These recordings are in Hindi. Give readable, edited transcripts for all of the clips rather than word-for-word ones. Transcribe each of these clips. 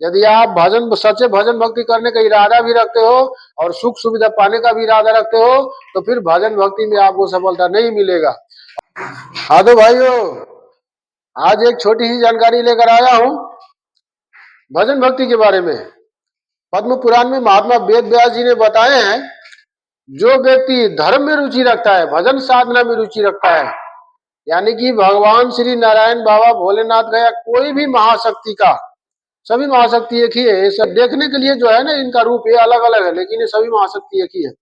यदि आप सच्चे भजन भक्ति करने का इरादा भी रखते हो और सुख सुविधा पाने का भी इरादा रखते हो, तो फिर भजन भक्ति में आपको सफलता नहीं मिलेगा। हाँ तो भाइयों, आज एक छोटी सी जानकारी लेकर आया हूं भजन भक्ति के बारे में। पद्म पुराण में महात्मा वेद व्यास जी ने बताए हैं, जो व्यक्ति धर्म में रुचि रखता है, भजन साधना में रुचि रखता है, यानी कि भगवान श्री नारायण बाबा भोलेनाथ का या कोई भी महाशक्ति का, सभी महाशक्ति एक ही है। सब देखने के लिए जो है ना, इनका रूप ये अलग अलग है, लेकिन ये सभी महाशक्ति एक ही है।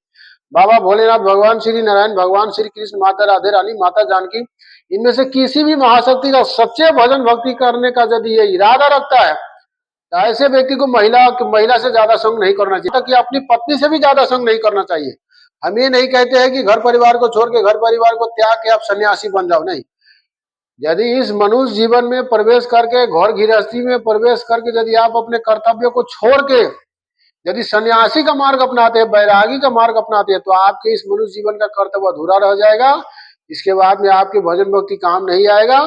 बाबा भोलेनाथ, भगवान श्री नारायण, भगवान श्री कृष्ण, माता राधे रानी, माता जानकी, इनमें से किसी भी महाशक्ति का सच्चे भजन भक्ति करने का यदि ये इरादा रखता है, तो ऐसे व्यक्ति को महिला से ज्यादा संग नहीं करना चाहिए, कि अपनी पत्नी से भी ज्यादा संग नहीं करना चाहिए। हम ये नहीं कहते हैं कि घर परिवार को छोड़ के, घर परिवार को त्याग के आप सन्यासी बन जाओ, नहीं। यदि इस मनुष्य जीवन में प्रवेश करके, घर गृहस्थी में प्रवेश करके यदि आप अपने कर्तव्यों को छोड़ के यदि सन्यासी का मार्ग अपनाते हैं, बैरागी का मार्ग अपनाते हैं, तो आपके इस मनुष्य जीवन का कर्तव्य अधूरा रह जाएगा। इसके बाद में आपके भजन भक्ति काम नहीं आएगा,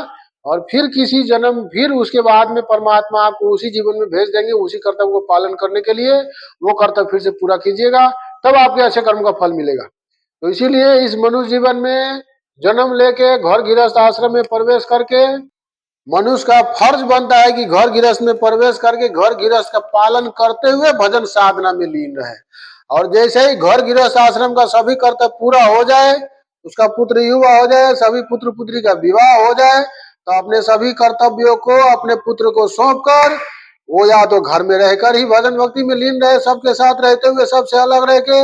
और फिर किसी जन्म, फिर उसके बाद में परमात्मा आपको उसी जीवन में भेज देंगे, उसी कर्तव्य को पालन करने के लिए। वो कर्तव्य फिर से पूरा कीजिएगा, तब आपके अच्छे कर्म का फल मिलेगा। तो इसीलिए इस मनुष्य जीवन में जन्म लेके घर गृहस्थ आश्रम में प्रवेश करके मनुष्य का फर्ज बनता है कि घर गृहस्थ में प्रवेश करके घर गृहस्थ का पालन करते हुए भजन साधना में लीन रहे। और जैसे ही घर गृहस्थ आश्रम का सभी कर्तव्य पूरा हो जाए, उसका पुत्र युवा हो जाए, सभी पुत्र पुत्री का विवाह हो जाए, तो अपने सभी कर्तव्यों को अपने पुत्र को सौंप कर वो या तो घर में रहकर ही भजन भक्ति में लीन रहे, सबके साथ रहते हुए, सबसे अलग रह के।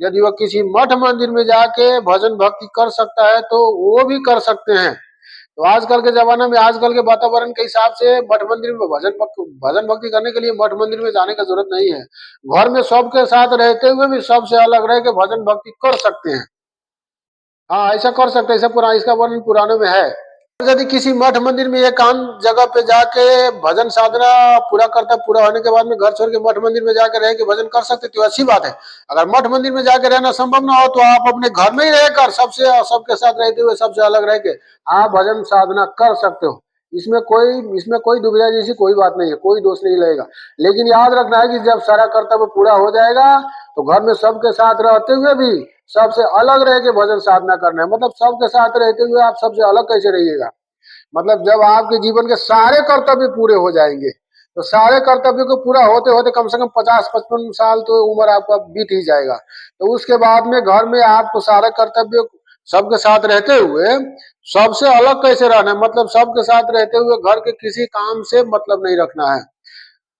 यदि वह किसी मठ मंदिर में जाके भजन भक्ति कर सकता है तो वो भी कर सकते हैं। तो आजकल के जमाने में, आजकल के वातावरण के हिसाब से मठ मंदिर में भजन भक्ति करने के लिए मठ मंदिर में जाने की जरूरत नहीं है। घर में सबके साथ रहते हुए भी सबसे अलग रह के भजन भक्ति कर सकते हैं। हाँ, ऐसा कर सकते हैं, इसका वर्णन पुराणों में है। यदि किसी मठ मंदिर में एकांत जगह पे जाके भजन साधना पूरा होने के बाद में घर छोड़ के मठ मंदिर में जाकर रह के भजन कर सकते, तो अच्छी बात है। अगर मठ मंदिर में जाकर रहना संभव ना हो, तो आप अपने घर में ही रहकर सबके साथ रहते हुए, सबसे अलग रह के आप भजन साधना कर सकते हो। इसमें कोई दुविधा जैसी कोई बात नहीं है, कोई दोष नहीं लगेगा। लेकिन याद रखना है कि जब सारा कर्तव्य पूरा हो जाएगा, तो घर में सबके साथ रहते हुए भी सबसे अलग रह के भजन साधना करना है। मतलब सबके साथ रहते हुए आप सबसे अलग कैसे रहिएगा? मतलब जब आपके जीवन के सारे कर्तव्य पूरे हो जाएंगे, तो सारे कर्तव्यों को पूरा होते होते कम से कम 50-55 साल तो उम्र आपका बीत ही जाएगा। तो उसके बाद में घर में आपको सारे कर्तव्य सबके साथ रहते हुए सबसे अलग कैसे रहना है? मतलब सबके साथ रहते हुए घर के किसी काम से मतलब नहीं रखना है।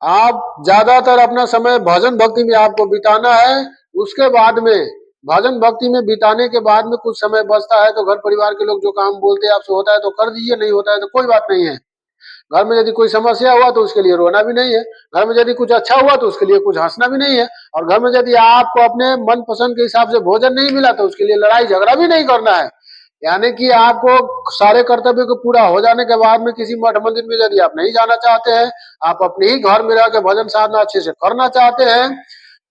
आप ज्यादातर अपना समय भजन भक्ति में आपको बिताना है। उसके बाद में भजन भक्ति में बिताने के बाद में कुछ समय बचता है, तो घर परिवार के लोग जो काम बोलते हैं आपसे, होता है तो कर दीजिए, नहीं होता है तो कोई बात नहीं है। घर में यदि कोई समस्या हुआ तो उसके लिए रोना भी नहीं है, घर में यदि कुछ अच्छा हुआ तो उसके लिए कुछ हंसना भी नहीं है, और घर में यदि आपको अपने मन पसंद के हिसाब से भोजन नहीं मिला तो उसके लिए लड़ाई झगड़ा भी नहीं करना है। यानी कि आपको सारे कर्तव्य को पूरा हो जाने के बाद में किसी मठ मंदिर में यदि आप नहीं जाना चाहते हैं, आप अपने ही घर में रह के भजन साधना अच्छे से करना चाहते हैं,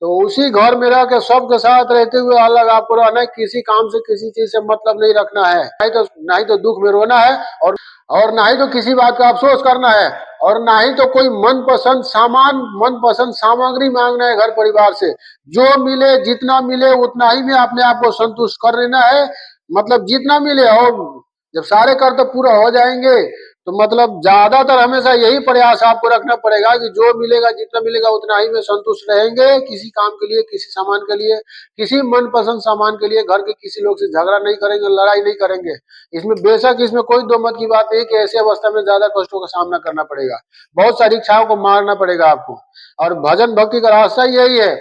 तो उसी घर में रह के सबके साथ रहते हुए अलग आपको रहना है। किसी काम से, किसी चीज से मतलब नहीं रखना है। नहीं तो दुख में रोना है, और ना ही तो किसी बात का अफसोस करना है, और ना ही तो कोई मनपसंद सामग्री मांगना है घर परिवार से। जो मिले, जितना मिले उतना ही में अपने आप को संतुष्ट कर लेना है। मतलब जितना मिले, और जब सारे कर्तव्य पूरा हो जाएंगे, तो मतलब ज्यादातर हमेशा यही प्रयास आपको रखना पड़ेगा कि जो मिलेगा, जितना मिलेगा उतना ही में संतुष्ट रहेंगे। किसी काम के लिए, किसी सामान के लिए, किसी मनपसंद सामान के लिए घर के किसी लोग से झगड़ा नहीं करेंगे, लड़ाई नहीं करेंगे। इसमें बेशक इसमें कोई दो मत की बात नहीं कि ऐसी अवस्था में ज्यादा कष्टों का सामना करना पड़ेगा, बहुत सारी इच्छाओं को मारना पड़ेगा आपको। और भजन भक्ति का रास्ता यही है,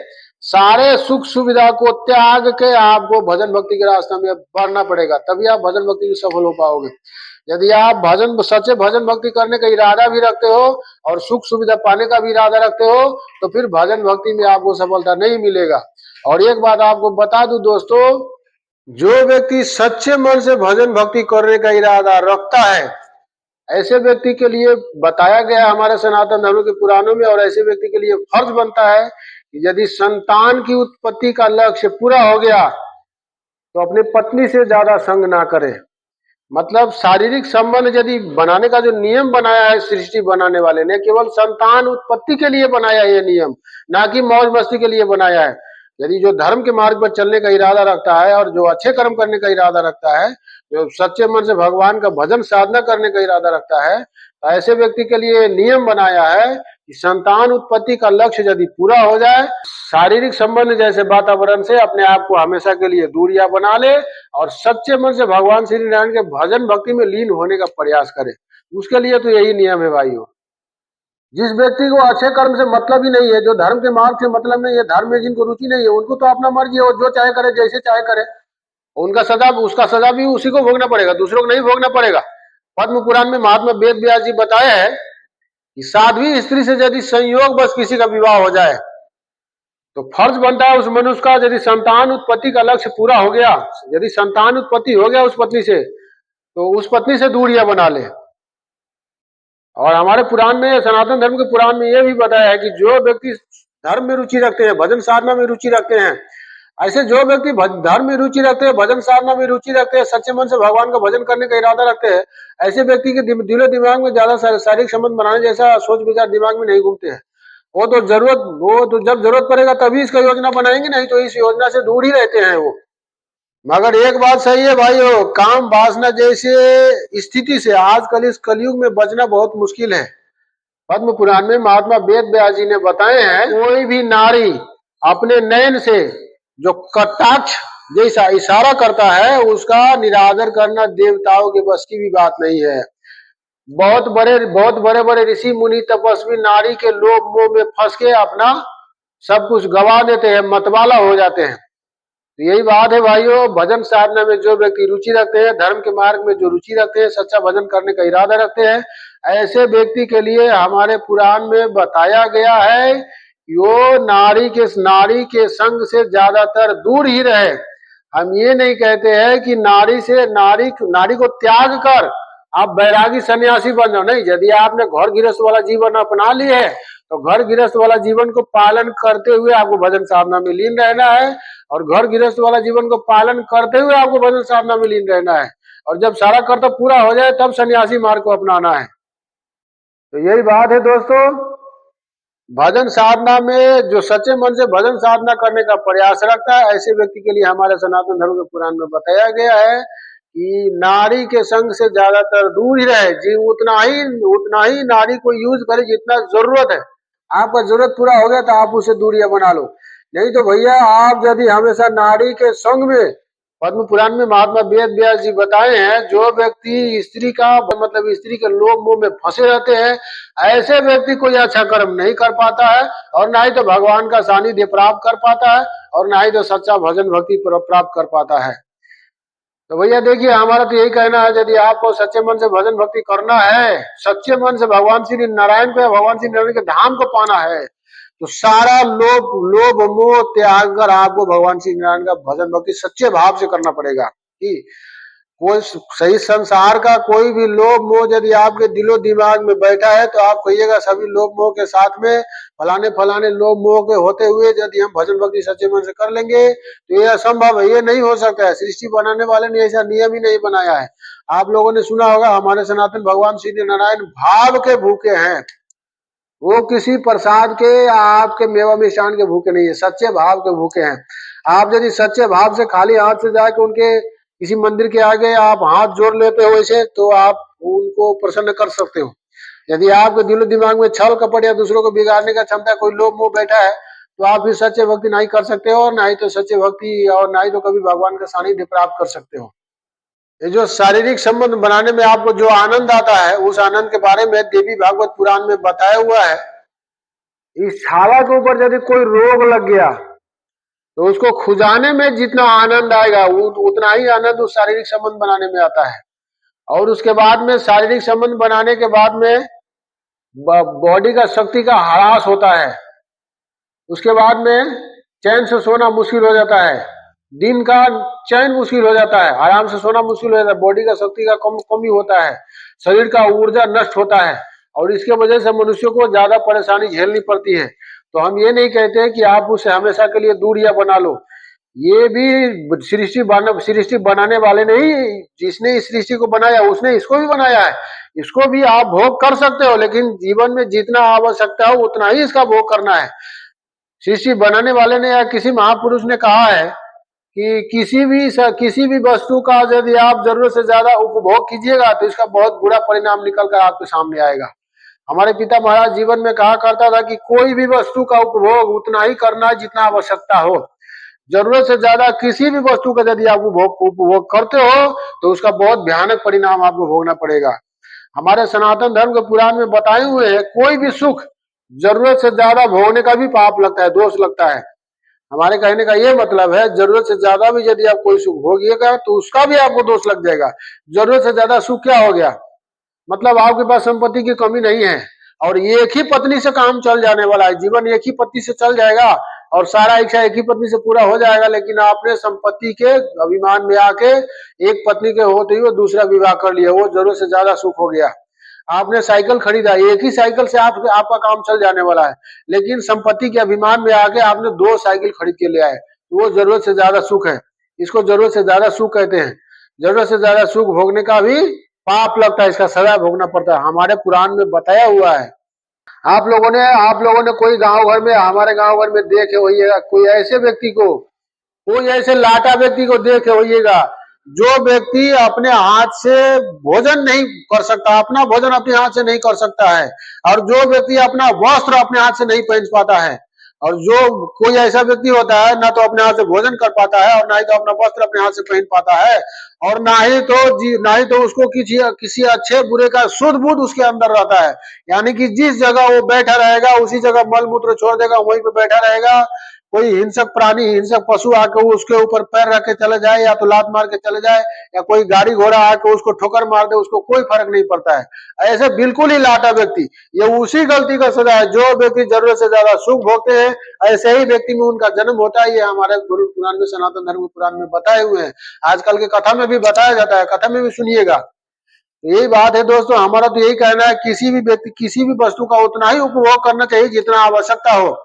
सारे सुख सुविधा को त्याग के आपको भजन भक्ति के रास्ते में बढ़ना पड़ेगा, तभी आप भजन भक्ति में सफल हो पाओगे। यदि आप सच्चे भजन भक्ति करने का इरादा भी रखते हो और सुख सुविधा पाने का भी इरादा रखते हो, तो फिर भजन भक्ति में आपको सफलता नहीं मिलेगा। और एक बात आपको बता दूं दोस्तों, जो व्यक्ति सच्चे मन से भजन भक्ति करने का इरादा रखता है, ऐसे व्यक्ति के लिए बताया गया हमारे सनातन धर्म के पुराणों में, और ऐसे व्यक्ति के लिए फर्ज बनता है कि यदि संतान की उत्पत्ति का लक्ष्य पूरा हो गया, तो अपनी पत्नी से ज्यादा संग ना करे। मतलब शारीरिक संबंध यदि बनाने का जो नियम बनाया है सृष्टि बनाने वाले ने, केवल संतान उत्पत्ति के लिए बनाया है ये नियम, ना कि मौज मस्ती के लिए बनाया है। यदि जो धर्म के मार्ग पर चलने का इरादा रखता है और जो अच्छे कर्म करने का इरादा रखता है, जो सच्चे मन से भगवान का भजन साधना करने का इरादा रखता है, तो ऐसे व्यक्ति के लिए नियम बनाया है कि संतान उत्पत्ति का लक्ष्य यदि पूरा हो जाए, शारीरिक संबंध जैसे वातावरण से अपने आप को हमेशा के लिए दूरियां बना ले और सच्चे मन से भगवान श्री नारायण के भजन भक्ति में लीन होने का प्रयास करे। उसके लिए तो यही नियम है भाइयों। जिस व्यक्ति को अच्छे कर्म से मतलब ही नहीं है, जो धर्म के मार्ग से मतलब नहीं है, धर्म में जिनको रुचि नहीं है, उनको तो अपना मर्जी है, वो जो चाहे करे, जैसे चाहे करे, उनका सजा, उसका सजा भी उसी को भोगना पड़ेगा, दूसरों को नहीं भोगना पड़ेगा। पद्म पुराण में महात्मा वेद व्यास जी बताया है कि साध्वी स्त्री से यदि संयोग बस किसी का विवाह हो जाए तो फर्ज बनता है उस मनुष्य का, यदि संतान उत्पत्ति का लक्ष्य पूरा हो गया, यदि संतान उत्पत्ति हो गया उस पत्नी से, तो उस पत्नी से दूरियां बना ले। और हमारे पुराण में, सनातन धर्म के पुराण में यह भी बताया है कि जो व्यक्ति धर्म में रुचि रखते हैं, भजन साधना में रुचि रखते हैं, ऐसे जो व्यक्ति धर्म में रुचि रखते हैं, भजन साधना में रुचि रखते हैं, सच्चे मन से भगवान का भजन करने का इरादा रखते हैं, ऐसे व्यक्ति के दिलो दिमाग में ज्यादा शारीरिक संबंध बनाने जैसा सोच विचार दिमाग में नहीं घूमते हैं। वो तो जब जरूरत पड़ेगा तभी इसका योजना बनाएंगे, नहीं तो इस योजना से दूर ही रहते हैं वो। मगर एक बात सही है भाइयों, काम वासना जैसे स्थिति से आजकल इस कलयुग में बचना बहुत मुश्किल है। पद्म पुराण में महात्मा वेद व्यास जी ने बताए हैं, कोई भी नारी अपने नयन से जो कटाक्ष जैसा इशारा करता है, उसका निरादर करना देवताओं के बस की भी बात नहीं है। बहुत बड़े बड़े ऋषि मुनि तपस्वी नारी के लोभ मोह में फंस के अपना सब कुछ गवा देते हैं, मतवाला हो जाते हैं। तो यही बात है भाइयों, भजन साधना में जो व्यक्ति रुचि रखते हैं, धर्म के मार्ग में जो रुचि रखते हैं, सच्चा भजन करने का इरादा रखते हैं, ऐसे व्यक्ति के लिए हमारे पुराण में बताया गया है कि वो नारी के संग से ज्यादातर दूर ही रहे। हम ये नहीं कहते हैं कि नारी को त्याग कर आप बैरागी सन्यासी बन जाओ, नहीं। यदि आपने घर गृहस्थ वाला जीवन अपना लिया है तो घर गृहस्थ वाला जीवन को पालन करते हुए आपको भजन साधना में लीन रहना है, और घर गृहस्थ वाला जीवन को पालन करते हुए आपको भजन साधना में लीन रहना है, और जब सारा कर्तव्य पूरा हो जाए तब सन्यासी मार्ग को अपनाना है। तो यही बात है दोस्तों, भजन साधना में जो सच्चे मन से भजन साधना करने का प्रयास रखता है, ऐसे व्यक्ति के लिए हमारे सनातन धर्म के पुराण में बताया गया है कि नारी के संग से ज्यादातर दूर ही रहे, जी उतना ही नारी को यूज करे जितना जरूरत है। आपका जरूरत पूरा हो गया तो आप उसे दूरियां बना लो, नहीं तो भैया आप यदि हमेशा नारी के संग में, पद्म पुराण में महात्मा वेद व्यास जी बताए हैं, जो व्यक्ति स्त्री का मतलब स्त्री के लोभ मोह में फंसे रहते हैं, ऐसे व्यक्ति कोई अच्छा कर्म नहीं कर पाता है, और ना ही तो भगवान का सानिध्य प्राप्त कर पाता है, और ना ही तो सच्चा भजन भक्ति प्राप्त कर पाता है। तो भैया देखिए, हमारा तो यही कहना है, यदि आपको सच्चे मन से भजन भक्ति करना है, सच्चे मन से भगवान श्री नारायण को या भगवान श्री नारायण के धाम को पाना है, तो सारा लोभ मोह त्याग कर आपको भगवान श्री नारायण का भजन भक्ति सच्चे भाव से करना पड़ेगा। कि कोई सही संसार का कोई भी लोभ मोह यदि आपके दिलो दिमाग में बैठा है तो आप कहिएगा सभी लोभ मोह के साथ में फलाने लोभ मोह के होते हुए यदि हम भजन भक्ति सच्चे मन से कर लेंगे तो ये असंभव है, ये नहीं हो सकता है। सृष्टि बनाने वाले ने ऐसा नियम ही नहीं बनाया है। आप लोगों ने सुना होगा, हमारे सनातन भगवान श्री नारायण भाव के भूखे हैं, वो किसी प्रसाद के आपके मेवा मिष्ठान के भूखे नहीं है, सच्चे भाव के भूखे हैं। आप यदि सच्चे भाव से खाली हाथ से जाके उनके किसी मंदिर के आगे आप हाथ जोड़ लेते हो ऐसे, तो आप उनको प्रसन्न कर सकते हो। यदि आपके दिलो दिमाग में छल कपट या दूसरों को बिगाड़ने का क्षमता, कोई लोभ मोह बैठा है, तो आप भी सच्चे भक्ति नहीं कर सकते हो, और ना ही तो सच्चे भक्ति और ना ही तो कभी भगवान का सानिध्य प्राप्त कर सकते हो। ये जो शारीरिक संबंध बनाने में आपको जो आनंद आता है, उस आनंद के बारे में देवी भागवत पुराण में बताया हुआ है। इस छाला के ऊपर यदि कोई रोग लग गया तो उसको खुजाने में जितना आनंद आएगा उतना ही आनंद उस शारीरिक संबंध बनाने में आता है। और उसके बाद में शारीरिक संबंध बनाने के बाद में बॉडी का शक्ति का ह्रास होता है। उसके बाद में चैन से सोना मुश्किल हो जाता है, दिन का चैन मुश्किल हो जाता है, आराम से सोना मुश्किल हो जाता है, बॉडी का शक्ति का कमी होता है, शरीर का ऊर्जा नष्ट होता है, और इसके वजह से मनुष्य को ज्यादा परेशानी झेलनी पड़ती है। तो हम ये नहीं कहते कि आप उसे हमेशा के लिए दूरियां बना लो, ये भी सृष्टि बनाने वाले ने ही, जिसने इस सृष्टि को बनाया उसने इसको भी बनाया है। इसको भी आप भोग कर सकते हो, लेकिन जीवन में जितना आवश्यकता हो उतना ही इसका भोग करना है। सृष्टि बनाने वाले ने या किसी महापुरुष ने कहा है कि किसी भी वस्तु का यदि आप जरूरत से ज्यादा उपभोग कीजिएगा तो इसका बहुत बुरा परिणाम निकल कर आपके सामने आएगा। हमारे पिता महाराज जीवन में कहा करता था कि कोई भी वस्तु का उपभोग उतना ही करना है जितना आवश्यकता हो। जरूरत से ज्यादा किसी भी वस्तु का यदि आप उपभोग करते हो तो उसका बहुत भयानक परिणाम आपको भोगना पड़ेगा। हमारे सनातन धर्म के पुराण में बताए हुए हैं, कोई भी सुख जरूरत से ज्यादा भोगने का भी पाप लगता है, दोष लगता है। हमारे कहने का ये मतलब है, जरूरत से ज्यादा भी यदि आप कोई सुख भोगिएगा तो उसका भी आपको दोष लग जाएगा। जरूरत से ज्यादा सुख क्या हो गया, मतलब आपके पास संपत्ति की कमी नहीं है और एक ही पत्नी से काम चल जाने वाला है, जीवन एक ही पत्नी से चल जाएगा और सारा इच्छा एक ही पत्नी से पूरा हो जाएगा, लेकिन आपने संपत्ति के अभिमान में आके एक पत्नी के होते हुए दूसरा विवाह कर लिया, वो जरूरत से ज्यादा सुख हो गया। आपने साइकिल खरीदा, एक ही साइकिल से आपका काम चल जाने वाला है, लेकिन संपत्ति के अभिमान में आके आपने 2 साइकिल खरीद के ले आए, तो वो जरूरत से ज्यादा सुख है। इसको जरूरत से ज्यादा सुख कहते हैं। जरूरत से ज्यादा सुख भोगने का भी पाप लगता है, इसका सजा भोगना पड़ता है, हमारे पुराण में बताया हुआ है। आप लोगों ने कोई गांव घर में, हमारे गांव घर में देखे होइएगा कोई ऐसे लाटा व्यक्ति को देखे होइएगा जो व्यक्ति अपने हाथ से भोजन नहीं कर सकता, अपना भोजन अपने हाथ से नहीं कर सकता है, और जो व्यक्ति अपना वस्त्र अपने हाथ से नहीं पहन पाता है, और जो कोई ऐसा व्यक्ति होता है ना तो अपने हाथ से भोजन कर पाता है और ना ही तो अपना वस्त्र अपने हाथ से पहन पाता है, और ना ही तो उसको किसी अच्छे बुरे का शुद्ध बुद्ध उसके अंदर रहता है। यानी कि जिस जगह वो बैठा रहेगा उसी जगह मल मूत्र छोड़ देगा, वहीं पे बैठा रहेगा। कोई हिंसक प्राणी, हिंसक पशु आके उसके ऊपर पैर रख के चले जाए या तो लात मार के चले जाए, या कोई गाड़ी घोड़ा आके उसको ठोकर मार दे, उसको कोई फर्क नहीं पड़ता है। ऐसे बिल्कुल ही लाटा व्यक्ति, ये उसी गलती का सजा है। जो व्यक्ति जरूरत से ज्यादा सुख भोगते हैं ऐसे ही व्यक्ति में उनका जन्म होता है। ये हमारे गुरु पुराण में, सनातन धर्म पुराण में बताए हुए हैं, आजकल के कथा में भी बताया जाता है, कथा में भी सुनिएगा। तो यही बात है दोस्तों, हमारा तो यही कहना है, किसी भी व्यक्ति किसी भी वस्तु का उतना ही उपभोग करना चाहिए जितना आवश्यकता हो।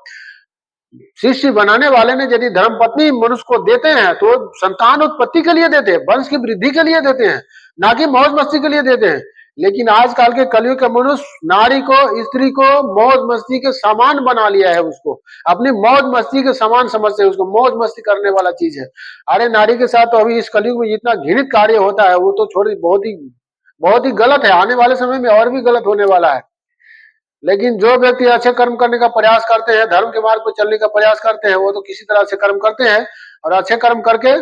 शिष्य बनाने वाले ने यदि धर्म पत्नी मनुष्य को देते हैं तो संतान उत्पत्ति के लिए देते हैं, वंश की वृद्धि के लिए देते हैं, ना कि मौज मस्ती के लिए देते हैं। लेकिन आजकल के कलयुग के मनुष्य नारी को, स्त्री को मौज मस्ती के सामान बना लिया है, उसको अपनी मौज मस्ती के सामान समझते हैं, उसको मौज मस्ती करने वाला चीज है। अरे नारी के साथ तो अभी इस कलयुग में जितना घृणित कार्य होता है वो तो छोड़ी, बहुत ही गलत है। आने वाले समय में और भी गलत होने वाला है। लेकिन जो व्यक्ति अच्छे कर्म करने का प्रयास करते हैं, धर्म के मार्ग पर चलने का प्रयास करते हैं, वो तो किसी तरह से कर्म करते हैं और अच्छे कर्म करके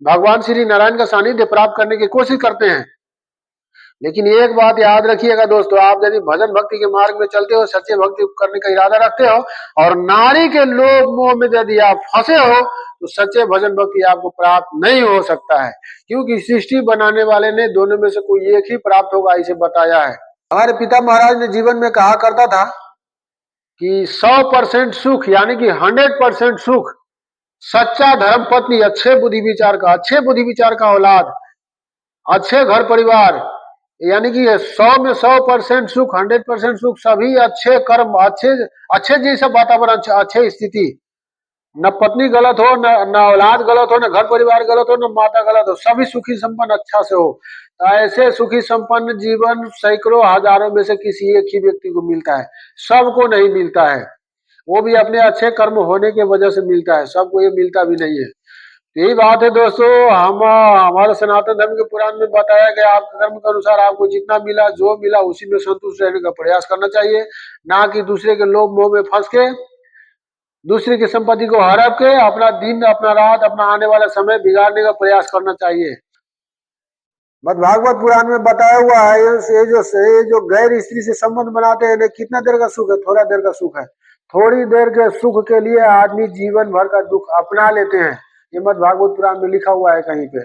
भगवान श्री नारायण का सानिध्य प्राप्त करने की कोशिश करते हैं। लेकिन एक बात याद रखिएगा दोस्तों, आप यदि भजन भक्ति के मार्ग में चलते हो, सच्चे भक्ति करने का इरादा रखते हो और नारी के लोभ मोह में यदि आप फंसे हो तो सच्चे भजन भक्ति आपको प्राप्त नहीं हो सकता है, क्योंकि सृष्टि बनाने वाले ने दोनों में से कोई एक ही प्राप्त होगा, इसे बताया है। हमारे पिता महाराज ने जीवन में कहा करता था कि 100% सुख, यानी कि 100% सुख सच्चा धर्म पत्नी, अच्छे बुद्धि विचार का औलाद, अच्छे घर परिवार, यानी कि 100 में 100% सुख, 100% सुख सभी अच्छे कर्म, अच्छे जैसा वातावरण, अच्छे स्थिति, न पत्नी गलत हो, न औलाद गलत हो, न घर परिवार गलत हो, न माता गलत हो, सभी सुखी संपन्न अच्छा से हो। तो ऐसे सुखी संपन्न जीवन सैकड़ों हजारों में से किसी एक ही व्यक्ति को मिलता है, सबको नहीं मिलता है। वो भी अपने अच्छे कर्म होने की वजह से मिलता है, सबको ये मिलता भी नहीं है। तो यही बात है दोस्तों, हमारे सनातन धर्म के पुराण में बताया गया, आपके कर्म के अनुसार आपको जितना मिला, जो मिला उसी में संतुष्ट रहने का प्रयास करना चाहिए, ना कि दूसरे के लोभ मोह में फंस के दूसरे की संपत्ति को हड़प के अपना दिन, अपना रात, अपना आने वाला समय बिगाड़ने का प्रयास करना चाहिए। भागवत पुराण में बताया हुआ है, ये जो गैर स्त्री से संबंध बनाते हैं, कितना देर का सुख है, थोड़ा देर का सुख है। थोड़ी देर के सुख के लिए आदमी जीवन भर का दुख अपना लेते हैं, ये भागवत पुराण में लिखा हुआ है कहीं पे।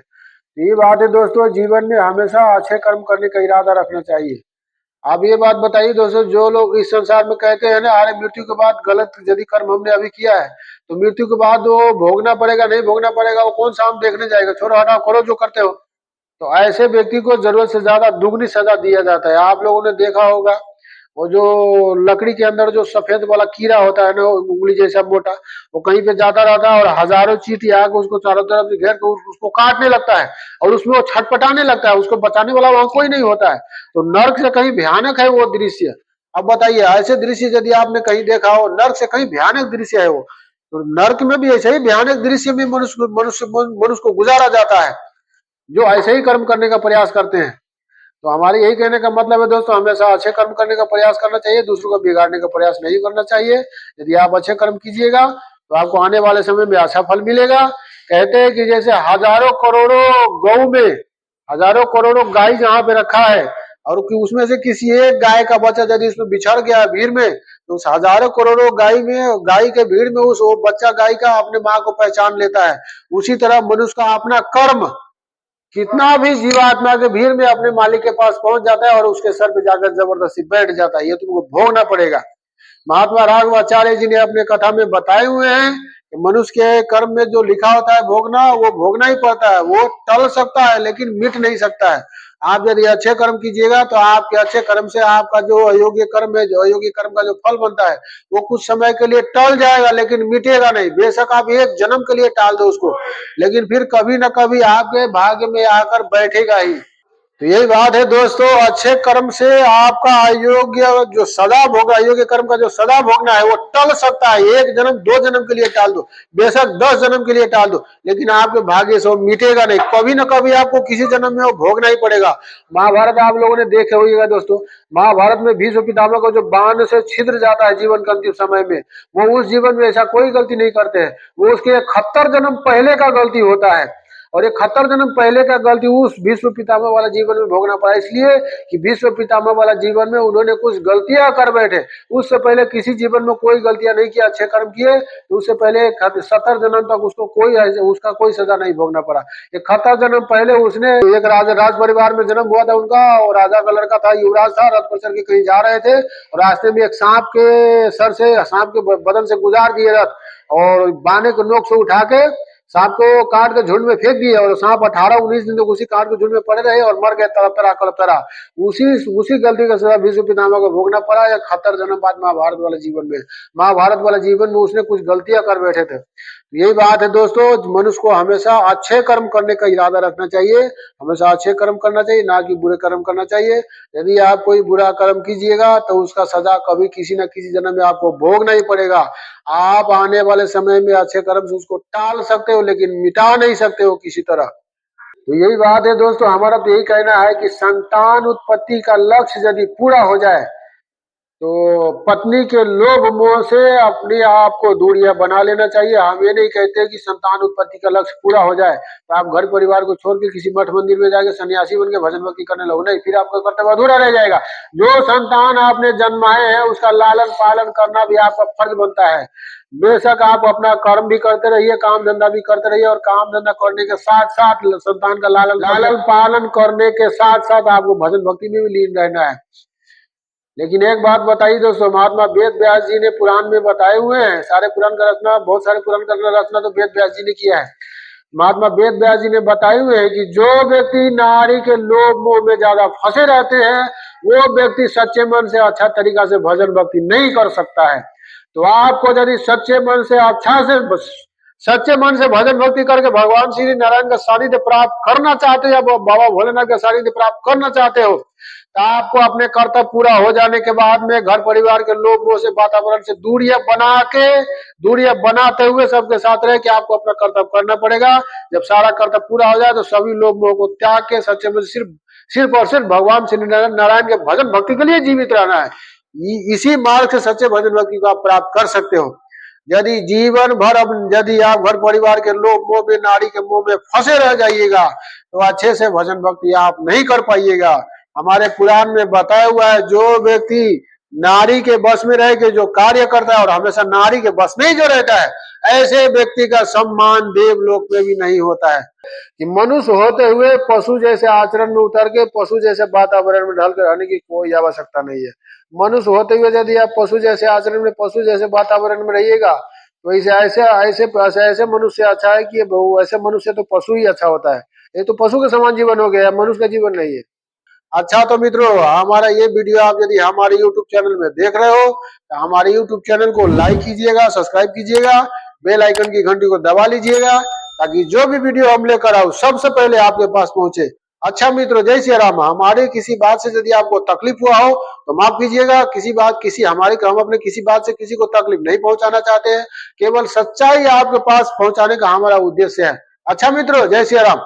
ये बात है दोस्तों, जीवन में हमेशा अच्छे कर्म करने का इरादा रखना चाहिए। अब ये बात बताइए दोस्तों, जो लोग इस संसार में कहते हैं ना, अरे मृत्यु के बाद गलत यदि कर्म हमने अभी किया है तो मृत्यु के बाद वो भोगना पड़ेगा, नहीं भोगना पड़ेगा, वो कौन सा हम देखने जाएगा, छोड़ो हटाओ, करो जो करते हो। तो ऐसे व्यक्ति को जरूरत से ज्यादा दुगनी सजा दिया जाता है। आप लोगों ने देखा होगा, वो जो लकड़ी के अंदर जो सफेद वाला कीड़ा होता है ना, उंगली जैसा मोटा, वो कहीं पे जाता रहता है और हजारों चींटी आके उसको चारों तरफ से घेर के उसको काटने लगता है और उसमें वो छटपटाने लगता है, उसको बचाने वाला वहां कोई नहीं होता है। तो नर्क से कहीं भयानक है वो दृश्य। अब बताइए, ऐसे दृश्य यदि आपने कहीं देखा हो, नर्क से कहीं भयानक दृश्य है वो। तो नर्क में भी ऐसे ही भयानक दृश्य में मनुष्य को गुजारा जाता है, जो ऐसे ही कर्म करने का प्रयास करते हैं। तो हमारे यही कहने का मतलब है दोस्तों, हमेशा अच्छे कर्म करने का प्रयास करना चाहिए, दूसरों को बिगाड़ने का प्रयास नहीं करना चाहिए। यदि आप अच्छे कर्म कीजिएगा तो आपको आने वाले समय में अच्छा फल मिलेगा। कहते हैं कि जैसे हजारों करोड़ों गौ में हजारों करोड़ों गाय जहाँ पे रखा है, और कि उसमें से किसी एक गाय का बच्चा यदि इसमें बिछड़ गया भीड़ में, तो उस हजारों करोड़ों गाय के भीड़ में उस वो बच्चा गाय का अपने माँ को पहचान लेता है। उसी तरह मनुष्य का अपना कर्म कितना भी जीवात्मा के भीड़ में अपने मालिक के पास पहुंच जाता है और उसके सर पे जाकर जबरदस्ती बैठ जाता है, ये तुमको भोगना पड़ेगा। महात्मा राघवाचार्य जी ने अपने कथा में बताए हुए हैं कि मनुष्य के कर्म में जो लिखा होता है भोगना, वो भोगना ही पड़ता है। वो टल सकता है लेकिन मिट नहीं सकता है। आप यदि अच्छे कर्म कीजिएगा तो आपके अच्छे कर्म से आपका जो अयोग्य कर्म है, जो अयोग्य कर्म का जो फल बनता है, वो कुछ समय के लिए टल जाएगा लेकिन मिटेगा नहीं। बेशक आप एक जन्म के लिए टाल दो उसको, लेकिन फिर कभी न कभी आपके भाग्य में आकर बैठेगा ही। तो यही बात है दोस्तों, अच्छे कर्म से आपका अयोग्य जो सदा भोग, अयोग्य कर्म का जो सदा भोगना है वो टल सकता है। एक जन्म दो जन्म के लिए टाल दो, बेशक 10 जन्म के लिए टाल दो, लेकिन आपके भाग्य से वो मिटेगा नहीं। कभी ना कभी आपको किसी जन्म में वो भोगना ही पड़ेगा। महाभारत आप लोगों ने देखे होगा दोस्तों, महाभारत में भीष्म पितामह को जो बाण से छिद्र जाता है जीवन के अंतिम समय में, वो उस जीवन में ऐसा कोई गलती नहीं करते हैं, वो उसके 71 जन्म पहले का गलती होता है। और 71 जन्म पहले का गलती उस भीष्म पितामह वाला जीवन में भोगना पड़ा, इसलिए कि भीष्म पितामह वाला जीवन में उन्होंने कुछ गलतियां कर बैठे। उससे पहले किसी जीवन में कोई गलतियां नहीं किया, अच्छे कर्म किए, तो उससे पहले 70 जन्म तक उसका कोई सजा नहीं भोगना पड़ा। 71 जन्म पहले उसने एक राज परिवार में जन्म हुआ था उनका, और राजा का लड़का था, युवराज था, रथ पर चढ़ के कहीं जा रहे थे और रास्ते में एक सांप के बदन से गुजार दिए रथ, और बाने को नोक से उठा के सांप को काट के झुंड में फेंक दिया, और सांप 18-19 दिन तक उसी काट के झुंड में पड़े रहे और मर गए तड़प तड़ा। उसी गलती का सजा भीष्म पितामह को भोगना पड़ा या 71 जन्म बाद महाभारत वाले जीवन में। महाभारत वाले जीवन में उसने कुछ गलतियां कर बैठे थे। यही बात है दोस्तों, मनुष्य को हमेशा अच्छे कर्म करने का इरादा रखना चाहिए, हमेशा अच्छे कर्म करना चाहिए, ना कि बुरे कर्म करना चाहिए। यदि आप कोई बुरा कर्म कीजिएगा तो उसका सजा कभी किसी न किसी जन्म में आपको भोगना ही पड़ेगा। आप आने वाले समय में अच्छे कर्म से उसको टाल सकते हो लेकिन मिटा नहीं सकते हो किसी तरह। तो यही बात है दोस्तों, हमारा तो यही कहना है कि संतान उत्पत्ति का लक्ष्य यदि पूरा हो जाए तो पत्नी के लोभ मोह से अपने आप को दूरियां बना लेना चाहिए। हम ये नहीं कहते कि संतान उत्पत्ति का लक्ष्य पूरा हो जाए तो आप घर परिवार को छोड़ के किसी मठ मंदिर में जाके सन्यासी बन के भजन भक्ति करने लगो, नहीं, फिर आपका कर्तव्य अधूरा रह जाएगा। जो संतान आपने जन्माए हैं उसका लालन पालन करना भी आपका फर्ज बनता है। बेशक आप अपना कर्म भी करते रहिए, काम धंधा भी करते रहिए, और काम धंधा करने के साथ साथ संतान का लालन पालन करने के साथ साथ आपको भजन भक्ति में भी लीन रहना है। लेकिन एक बात बताइए दोस्तों, महात्मा वेद व्यास जी ने पुराण में बताए हुए हैं, सारे पुराण का रचना, बहुत सारे पुराण का रचना तो वेद व्यास जी ने किया है। महात्मा वेद व्यास जी ने बताए हुए हैं कि जो व्यक्ति नारी के लोभ मोह में ज्यादा फंसे रहते हैं, वो व्यक्ति सच्चे मन से अच्छा तरीका से भजन भक्ति नहीं कर सकता है। तो आपको यदि सच्चे मन से भजन भक्ति करके भगवान श्री नारायण का सानिध्य प्राप्त करना चाहते हो या बाबा भोलेनाथ का सानिध्य प्राप्त करना चाहते हो, तो आपको अपने कर्तव्य पूरा हो जाने के बाद में घर परिवार के लोग मोह से, वातावरण से दूरियां बनाते हुए सबके साथ रह के आपको अपना कर्तव्य करना पड़ेगा। जब सारा कर्तव्य पूरा हो जाए तो सभी लोग मोह को त्याग के सच्चे में सिर्फ और सिर्फ भगवान श्री नारायण के भजन भक्ति के लिए जीवित रहना है। इसी मार्ग से सच्चे भजन भक्ति को आप प्राप्त कर सकते हो। यदि जीवन भर यदि आप घर परिवार के लोग मोह में, नारी के मोह में फंसे रह जाइएगा तो अच्छे से भजन भक्ति आप नहीं कर पाइएगा। हमारे पुराण में बताया हुआ है, जो व्यक्ति नारी के बस में रह के जो कार्य करता है और हमेशा नारी के बस में ही जो रहता है, ऐसे व्यक्ति का सम्मान देवलोक में भी नहीं होता है। कि मनुष्य होते हुए पशु जैसे आचरण में उतर के पशु जैसे वातावरण में ढल कर रहने की कोई आवश्यकता नहीं है। मनुष्य होते हुए यदि आप पशु जैसे आचरण में, पशु जैसे वातावरण में रहिएगा तो ऐसे ऐसे ऐसे ऐसे ऐसे मनुष्य अच्छा है कि ऐसे मनुष्य तो पशु ही अच्छा होता है। ये तो पशु के समान जीवन हो गया, मनुष्य का जीवन नहीं है। अच्छा तो मित्रों, हमारा ये वीडियो आप यदि हमारे YouTube चैनल में देख रहे हो तो हमारे YouTube चैनल को लाइक कीजिएगा, सब्सक्राइब कीजिएगा, बेल आइकन की घंटी को दबा लीजिएगा ताकि जो भी वीडियो हम लेकर आओ सबसे पहले आपके पास पहुंचे। अच्छा मित्रों, जय श्री राम। हमारे किसी बात से यदि आपको तकलीफ हुआ हो तो माफ कीजिएगा। हम अपने किसी बात से किसी को तकलीफ नहीं पहुंचाना चाहते हैं, केवल सच्चाई आपके पास पहुंचाने का हमारा उद्देश्य है। अच्छा मित्रों, जय श्री राम।